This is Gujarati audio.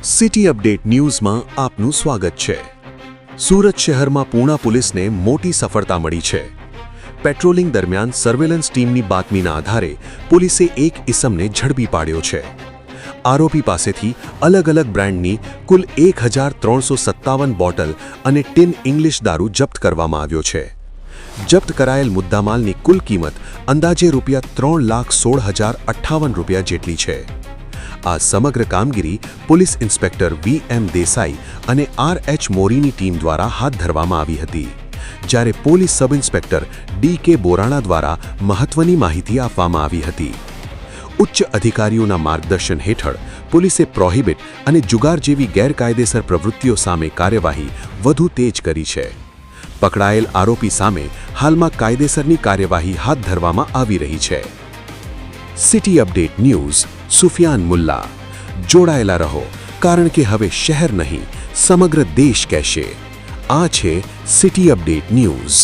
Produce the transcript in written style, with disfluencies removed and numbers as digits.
સિટી અપડેટ ન્યૂઝમાં આપનું સ્વાગત છે। સુરત શહેરમાં પૂણા પોલીસને મોટી સફળતા મળી છે। પેટ્રોલિંગ દરમિયાન સર્વેલન્સ ટીમની બાતમીના આધારે પોલીસે એક ઇસમને ઝડપી પાડ્યો છે। આરોપી પાસેથી અલગ અલગ બ્રાન્ડની કુલ 1357 બોટલ અને ટીન ઇંગ્લિશ દારૂ જપ્ત કરવામાં આવ્યો છે। જપ્ત કરાયેલ મુદ્દામાલની કુલ કિંમત અંદાજે ₹3,16,058 જેટલી છે। આ સમગ્ર કામગીરી પોલીસ ઇન્સ્પેક્ટર વી.એમ. દેસાઈ અને આર.એચ. મોરીની ટીમ દ્વારા હાથ ધરવામાં આવી હતી, જ્યારે પોલીસ સબ ઇન્સ્પેક્ટર ડી.કે. બોરાણા દ્વારા મહત્વની માહિતી આપવામાં આવી હતી। ઉચ્ચ અધિકારીઓના માર્ગદર્શન હેઠળ પોલીસે પ્રોહિબિટ અને જુગાર જેવી ગેરકાયદેસર પ્રવૃત્તિઓ સામે કાર્યવાહી વધુ તેજ કરી છે। પકડાયેલ આરોપી સામે હાલમાં કાયદેસરની કાર્યવાહી હાથ ધરવામાં આવી રહી છે। City update news Sufiyan Mulla. જોડાયેલા રહો, કારણ કે હવે શહેર નહીં સમગ્ર દેશ કહેશે। આ છે સિટી અપડેટ ન્યૂઝ।